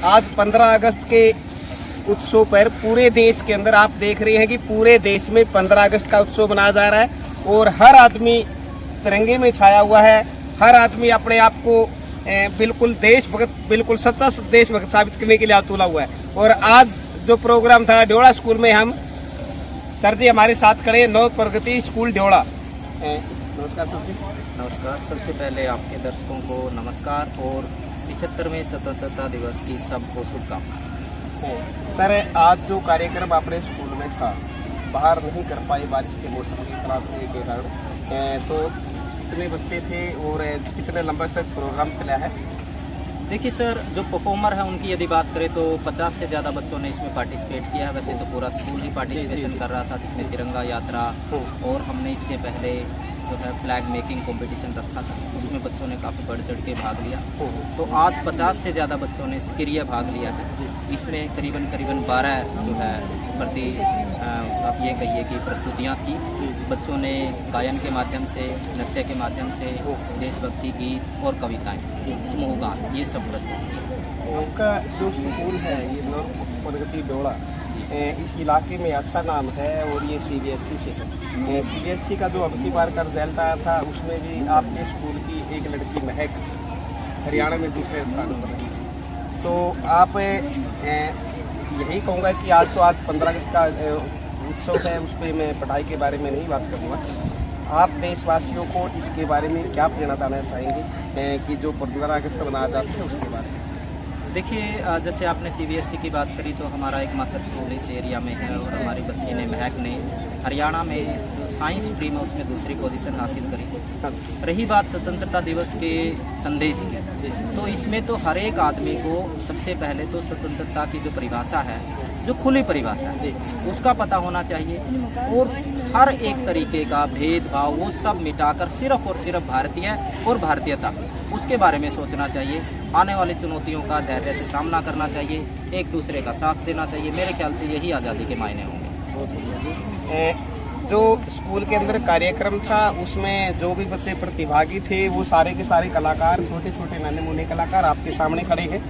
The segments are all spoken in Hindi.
आज 15 अगस्त के उत्सव पर पूरे देश के अंदर आप देख रहे हैं कि पूरे देश में 15 अगस्त का उत्सव मनाया जा रहा है और हर आदमी तिरंगे में छाया हुआ है। हर आदमी अपने आप को बिल्कुल देशभक्त, बिल्कुल सच्चा देशभक्त साबित करने के लिए हाथ तुला हुआ है। और आज जो प्रोग्राम था ड्योड़ा स्कूल में, हम सर जी हमारे साथ खड़े, नव प्रगति स्कूल ड्योड़ा। नमस्कार सर जी। नमस्कार। सबसे पहले आपके दर्शकों को नमस्कार और 75वें स्वतंत्रता दिवस की सबको शुभकामनाएं। सर आज जो कार्यक्रम अपने स्कूल में था, बाहर नहीं कर पाए बारिश के मौसम के खराब होने के कारण, तो कितने बच्चे थे और कितने नंबर से प्रोग्राम चला है? देखिए सर, जो परफॉर्मर है उनकी यदि बात करें तो 50 से ज़्यादा बच्चों ने इसमें पार्टिसिपेट किया है। वैसे तो पूरा स्कूल ही पार्टिसिपेशन कर रहा था, जिसमें तिरंगा यात्रा और हमने इससे पहले जो है फ्लैग मेकिंग कंपटीशन रखा था, उसमें बच्चों ने काफ़ी बढ़ चढ़ के भाग लिया। तो आज 50 से ज़्यादा बच्चों ने सक्रिय भाग लिया है। इसमें करीबन 12 जो है प्रति आप ये कहिए कि प्रस्तुतियाँ थी। बच्चों ने गायन के माध्यम से, नृत्य के माध्यम से, देशभक्ति गीत और कविताएँ, समूह गान, ये सब प्रस्तुत। आपका जो स्कूल है ये नव प्रगति ड्योड़ा, इस इलाके में अच्छा नाम है और ये CBSE से है। CBSE का जो अब की बार का रिजल्ट आया था उसमें भी आपके स्कूल की एक लड़की महक हरियाणा में दूसरे स्थान पर रही। तो आप यही कहूँगा कि आज 15 अगस्त का उत्सव है, उस पर मैं पढ़ाई के बारे में नहीं बात करूँगा। आप देशवासियों को इसके बारे में क्या प्रेरणा देना चाहेंगे कि जो 15 अगस्त मनाया जाता है उसके बारे में? देखिए, जैसे आपने CBSE की बात करी तो हमारा एकमात्र स्कूल इस एरिया में है और हमारी बच्ची ने, महक ने, हरियाणा में जो साइंस स्ट्रीम है उसमें दूसरी पोजीशन हासिल करी। रही बात स्वतंत्रता दिवस के संदेश की, तो इसमें तो हर एक आदमी को सबसे पहले तो स्वतंत्रता की जो परिभाषा है, जो खुली परिभाषा है, उसका पता होना चाहिए और हर एक तरीके का भेदभाव वो सब मिटाकर सिर्फ और सिर्फ भारतीय और भारतीयता, उसके बारे में सोचना चाहिए। आने वाली चुनौतियों का धैर्य से सामना करना चाहिए, एक दूसरे का साथ देना चाहिए। मेरे ख्याल से यही आज़ादी के मायने होंगे। जो स्कूल के अंदर कार्यक्रम था उसमें जो भी बच्चे प्रतिभागी थे वो सारे के सारे कलाकार, छोटे छोटे नन्हे मुन्ने कलाकार आपके सामने खड़े हैं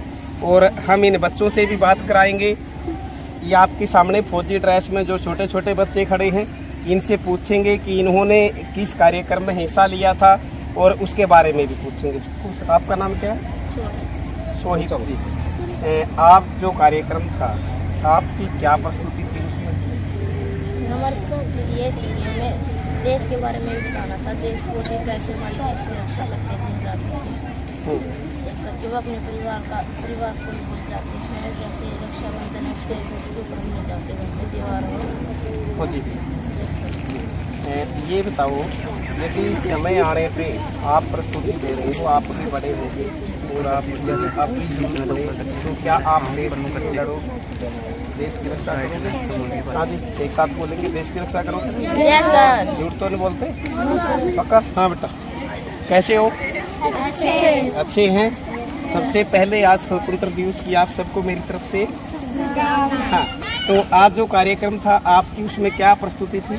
और हम इन बच्चों से भी बात कराएंगे। ये आपके सामने फौजी ड्रेस में जो छोटे छोटे बच्चे खड़े हैं, इनसे पूछेंगे कि इन्होंने किस कार्यक्रम में हिस्सा लिया था और उसके बारे में भी पूछेंगे। आपका नाम क्या है? सोहित जी। आप जो कार्यक्रम था, आपकी क्या प्रस्तुति थी उसमें? हमारी ये थी कि हमें देश के बारे में बताना था, देश को कैसे हमारे देश की रक्षा करते हैं दिन रात करके वो अपने परिवार को भूल जाते हैं। जैसे रक्षाबंधन है उसके ऊपर हमने जाते हैं त्यौहार हो जी। ये बताओ, यदि समय आने पे आप प्रस्तुति दे रहे हो, आप भी बड़े होंगे और आप तो क्या आप देश के लिए लड़ोगे, देश की रक्षा करोगे? हाँ जी, एक साथ बोलेंगे, देश की रक्षा करोगे? Yes sir. झूठ तो नहीं बोलते? पक्का? हाँ बेटा। कैसे हो? अच्छे हैं। सबसे पहले आज स्वतंत्र दिवस की आप सबको मेरी तरफ से हाँ। तो आज जो कार्यक्रम था आपकी, उसमें क्या प्रस्तुति थी?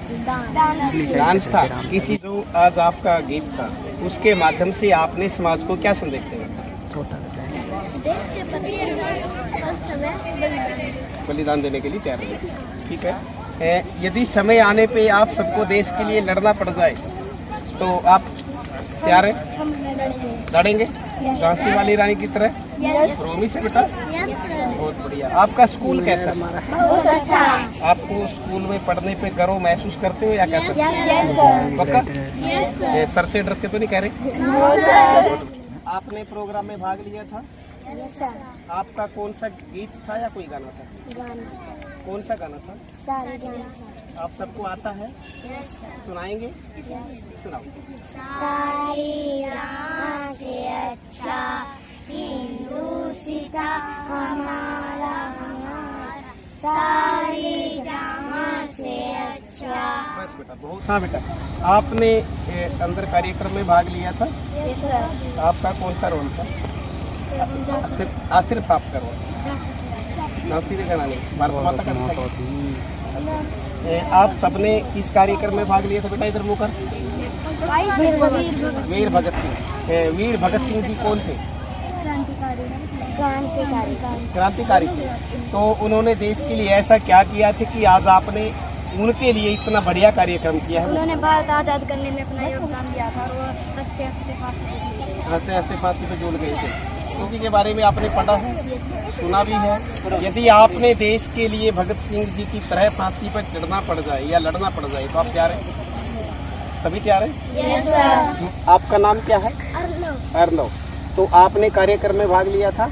डांस था। किसी जो आज आपका गीत था उसके माध्यम से आपने समाज को क्या संदेश देना? देश के प्रति बलिदान देने के लिए तैयार है। ठीक है। यदि समय आने पे आप सबको देश के लिए लड़ना पड़ जाए तो आप तैयार हैं? लड़ेंगे झांसी वाली रानी की तरह? प्रोमिस है बेटा? बहुत बढ़िया। आपका स्कूल कैसा? बहुत अच्छा। आपको स्कूल में पढ़ने पे गर्व महसूस करते हो या कैसा? पक्का? सर से डरते तो नहीं कह रहे? आपने प्रोग्राम में भाग लिया था? आपका कौन सा गीत था या कोई गाना था? कौन सा गाना था? सारे जाना। आप सबको आता है? सुनाएंगे? सुनाओ। सारी जहां से अच्छा हिंदू सीता हमारा हमारा, सारी जहां से अच्छा। बस बेटा, बहुत। हाँ बेटा, आपने अंदर कार्यक्रम में भाग लिया था? Yes sir. आपका कौन सा रोल था? सिर्फ आपका रोल? नासिर का नानी भारत माता का। आप सबने किस कार्यक्रम में भाग लिया था बेटा? इधर मुँह कर। वीर भगत सिंह। वीर भगत सिंह जी कौन थे? क्रांतिकारी थे। तो उन्होंने देश के लिए ऐसा क्या किया था कि आज आपने उनके लिए इतना बढ़िया कार्यक्रम किया है? उन्होंने भारत आज़ाद करने में अपना योगदान दिया था और वो हंसते हंसते फांसी पे झूल गए थे। उसी के बारे में आपने पढ़ा है, सुना भी है। यदि आपने देश के लिए भगत सिंह जी की तरह फांसी पर चढ़ना पड़ जाए या लड़ना पड़ जाए तो आप तैयार हैं? सभी तैयार हैं? Yes sir. आपका नाम क्या है? अर्नव। तो आपने कार्यक्रम में भाग लिया था?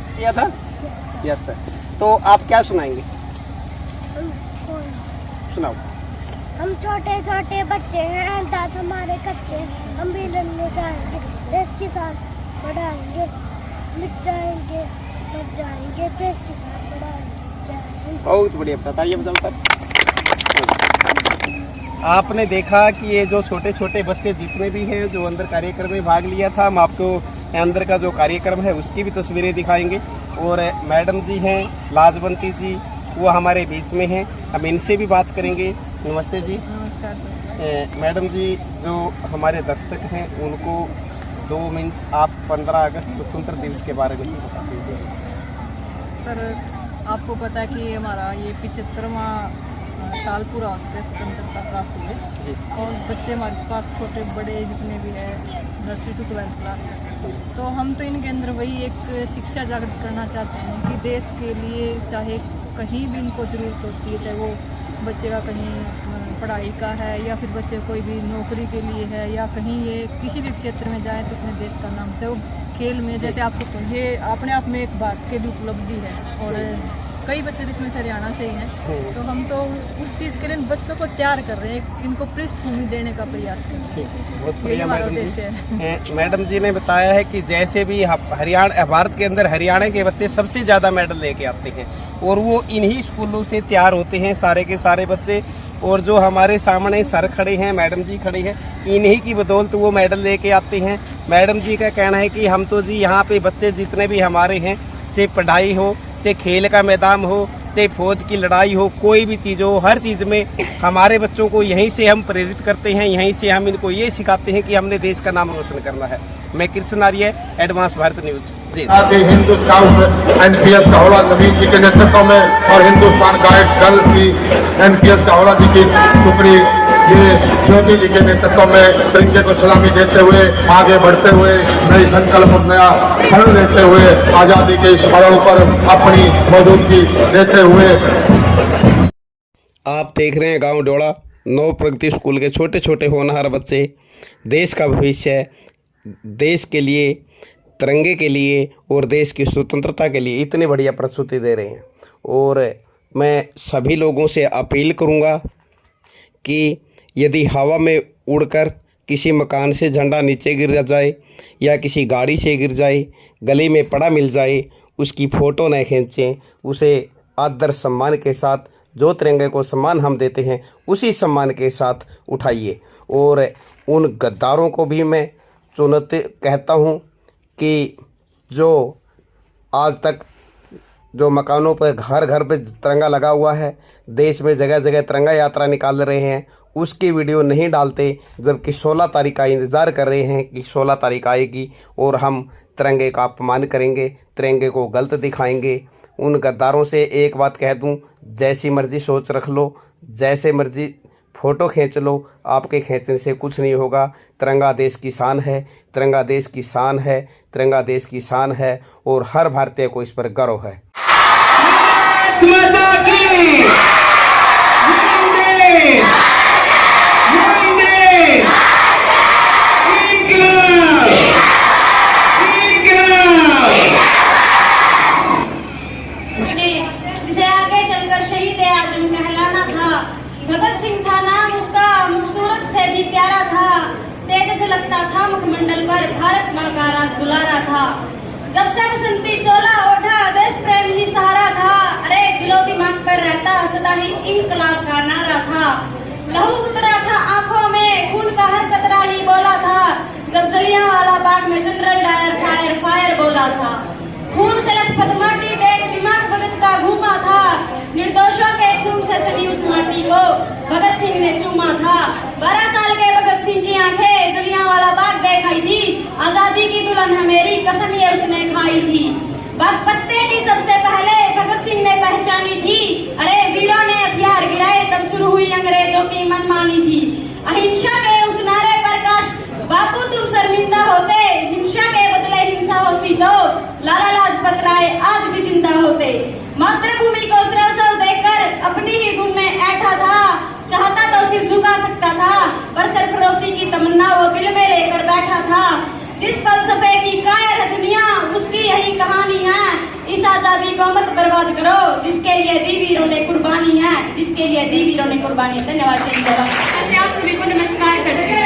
Yes sir. तो आप क्या सुनाएंगे? सुनाओ। हम छोटे छोटे बच्चे हैं, दांत हमारे कच्चे, हम भी लड़ने जाएंगे, देश के साथ बढ़ाएंगे, मिट जाएंगे, मर जाएंगे, देश के साथ बढ़ाएंगे। बहुत बढ़िया बताता, ये बताओ सर। आपने देखा कि ये जो छोटे छोटे बच्चे जितने भी हैं जो अंदर कार्यक्रम में भाग लिया था, हम आपको अंदर का जो कार्यक्रम है उसकी भी तस्वीरें दिखाएंगे। और मैडम जी हैं लाजवंती जी, वो हमारे बीच में हैं, हम इनसे भी बात करेंगे। नमस्ते जी। नमस्कार। मैडम जी, जो हमारे दर्शक हैं उनको 2 मिनट आप 15 अगस्त स्वतंत्रता दिवस के बारे में बता दीजिए। सर, आपको पता है कि हमारा ये 75वां साल पूरा हो चुका है स्वतंत्रता प्राप्त हुए, और बच्चे हमारे पास छोटे बड़े जितने भी हैं नर्सरी टू 12th क्लास तक, तो हम तो इनके अंदर वही एक शिक्षा जागृत करना चाहते हैं कि देश के लिए चाहे कहीं भी इनको ज़रूरत होती है, चाहे वो बच्चे का कहीं पढ़ाई का है या फिर बच्चे कोई भी नौकरी के लिए है या कहीं ये किसी भी क्षेत्र में जाए तो अपने देश का नाम, चाहे वो खेल में, जैसे आपको ये अपने आप में एक बात के लिए उपलब्धि है। और कई बच्चे इसमें से हरियाणा से ही हैं, तो हम तो उस चीज़ के लिए बच्चों को तैयार कर रहे हैं, इनको पृष्ठभूमि देने का प्रयास कर रहे हैं। बहुत यही बढ़िया हमारा मैडम उद्देश्य है। जी। मैडम जी ने बताया है कि जैसे भी हरियाणा, भारत के अंदर हरियाणा के बच्चे सबसे ज़्यादा मेडल लेके आते हैं और वो इन्हीं स्कूलों से तैयार होते हैं सारे के सारे बच्चे। और जो हमारे सामने सर खड़े हैं, मैडम जी खड़े हैं, इन्हीं की बदौलत वो मेडल लेके आते हैं। मैडम जी का कहना है कि हम तो जी यहाँ पे बच्चे जितने भी हमारे हैं, चाहे पढ़ाई हो, चाहे खेल का मैदान हो, चाहे फौज की लड़ाई हो, कोई भी चीज़ हो, हर चीज़ में हमारे बच्चों को यहीं से हम प्रेरित करते हैं, यहीं से हम इनको ये सिखाते हैं कि हमने देश का नाम रोशन करना है। मैं कृष्ण आर्य, एडवांस भारत न्यूज़ जी। हिंदू स्काउट्स एनपीएस काहोला नवीन जी के नेतृत्व में और हिंदुस्तान गाइड्स गर्ल्स की एनपीएस काहोला जी की टुकड़ी ये ज्योति जी के नेतृत्व में तिरंगे को सलामी देते हुए आगे बढ़ते हुए नई संकल्प नया फल लेते हुए आज़ादी के इस पर्व पर अपनी मौजूदगी देते हुए। आप देख रहे हैं गांव डोड़ा नव प्रगति स्कूल के छोटे छोटे होनहार बच्चे देश का भविष्य, देश के लिए, तिरंगे के लिए और देश की स्वतंत्रता के लिए इतनी बढ़िया प्रस्तुति दे रहे हैं। और मैं सभी लोगों से अपील करूंगा कि यदि हवा में उड़कर किसी मकान से झंडा नीचे गिर जाए या किसी गाड़ी से गिर जाए, गले में पड़ा मिल जाए, उसकी फ़ोटो न खींचें, उसे आदर सम्मान के साथ, जो तिरंगे को सम्मान हम देते हैं उसी सम्मान के साथ उठाइए। और उन गद्दारों को भी मैं चुनौती कहता हूँ कि जो आज तक जो मकानों पर घर घर पे तिरंगा लगा हुआ है, देश में जगह जगह तिरंगा यात्रा निकाल रहे हैं, उसकी वीडियो नहीं डालते, जबकि 16 तारीख का इंतज़ार कर रहे हैं कि 16 तारीख आएगी और हम तिरंगे का अपमान करेंगे, तिरंगे को गलत दिखाएंगे। उन गद्दारों से एक बात कह दूं, जैसी मर्ज़ी सोच रख लो, जैसे मर्ज़ी फ़ोटो खींच लो, आपके खींचने से कुछ नहीं होगा। तिरंगा देश की शान है, तिरंगा देश की शान है, तिरंगा देश की शान है और हर भारतीय को इस पर गर्व है। जिसे आगे चलकर शहीद आजम कहलाना था। भगत सिंह था नाम उसका, खूबसूरत से भी प्यारा था, तेज झलकता था मुखमंडल पर, भारत माँ का राज दुलारा था। जब से बसंती चोला ओढ़ा, देश प्रेम ही सहारा था, अरे दिलो दिमाग पर रहता सदा ही इंकलाब का नारा था। लहू उतरा था आंखों में, खून का हर कतरा ही बोला था, जब जलियांवाला बाग में जनरल डायर फायर फायर बोला था। खून से लथपथ माटी देख दिमाग भगत का घूमा था, निर्दोषों के खून से सनी उस माटी को भगत सिंह ने चूमा था। 12 साल के भगत सिंह की आंखें जलियांवाला बाग देखाई थी, आजादी की दुल्हन है मेरी कसम ये उसने खाई थी। बाग पत्ते याद करो जिसके लिए दी वीरों ने कुर्बानी है, जिसके लिए दी वीरों ने कुर्बानी। धन्यवाद। ऐसे आप सभी को नमस्कार करते हैं।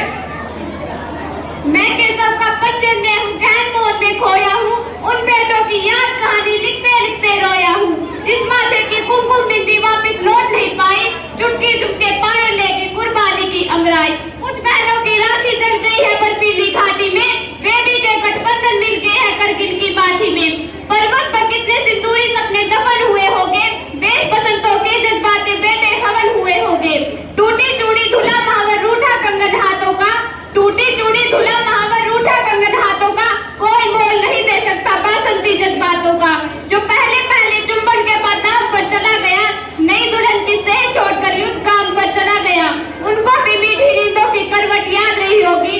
मैं केशव का बच्चन में हूँ, गहन मोह में खोया हूँ, उन बेटों की याद कहानी लिखते लिखते रोया हूँ, जिस माथे की कुमकुम बिंदी वापस लौट नहीं पाई, चुटकी चुटके पायल लेके कुर्बानी की अमराई। कुछ बहनों की राखी जल गई है बर्फीली घाटी में, बेबी के गठबंधन मिल गए हैं करगिल की माटी में। पर्वत पर कितने सिंदूरी सपने दफन हुए होंगे, बेश बसंतों के जज्बाते बेटे हवन हुए होंगे। टूटी चूड़ी धुला महावर रूठा कंगन हाथों का, टूटी चूड़ी धुला महावर रूठा कंगन हाथों का, कोई मोल नहीं दे सकता बासंती जज्बातों का। जो पहले पहले चुंबन के बाद दाम पर चला गया, नई दुल्हन की सेज छोड़कर युद्ध काम पर चला गया, उनको भी मीठी नींदों की करवट याद रही होगी,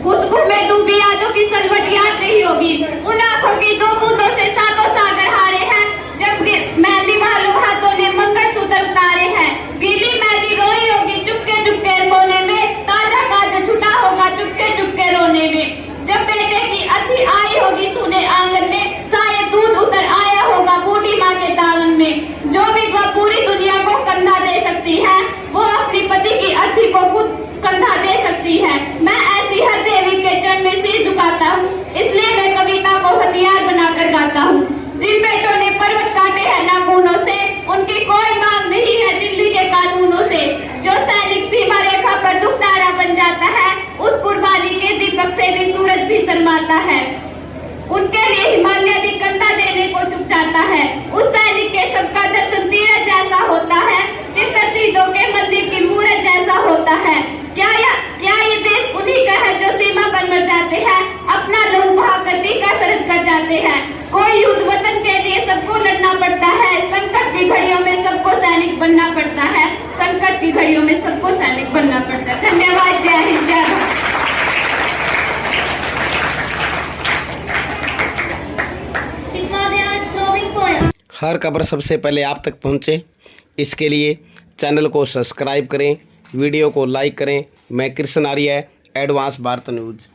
खुशबू में डूबी यादों की सलवट याद रही होगी। उन आंखों की दो बूंदों से सातों सागर हारे हैं, जब मेहंदी वालों हाथों ने मंगलसूत्र उतारे हैं। गीली मेहंदी रोई होगी चुपके चुपके कोने में, ताजा काज छुटा होगा चुपके चुपके रोने में। जब बेटे की अर्थी आई होगी तूने आंगन में, शायद दूध उतर आया होगा बूढ़ी माँ के दामन में। जो विधवा पूरी दुनिया को कंधा दे सकती है, वो अपनी पति की अर्थी को खुद कंधा दे सकती है। मैं ऐसी हर देवी के चरण में सिर झुकाता हूँ, इसलिए मैं कविता को हथियार बनाकर गाता हूँ। जिन बेटों ने पर्वत काटे हैं नाखूनों से, उनकी कोई मांग नहीं है दिल्ली के कानूनों से। जो सैनिक सीमा रेखा पर दुखदारा बन जाता है, उस कुर्बानी के दीपक से भी सूरज भी शर्माता है। उनके लिए हिमालय भी कंधा देने को चुप जाता है। उस सैनिक के सबका दर्शन तीरथ जैसा होता है, चित्तर सीधों के मंदिर की मूरत जैसा होता है। क्या ये देश उन्हीं का है जो सीमा पर मर जाते हैं, अपना लहू बहाकर टीका सरहद कर जाते हैं। कोई युद्ध वतन के लिए सबको लड़ना पड़ता है, संकट की घड़ियों में सबको सैनिक बनना पड़ता है, संकट की घड़ियों में सबको सैनिक बनना पड़ता है। धन्यवाद। जय हिंद, जय भारत। हर खबर सबसे पहले आप तक पहुंचे, इसके लिए चैनल को सब्सक्राइब करें, वीडियो को लाइक करें। मैं कृष्ण आर्य, एडवांस भारत न्यूज़।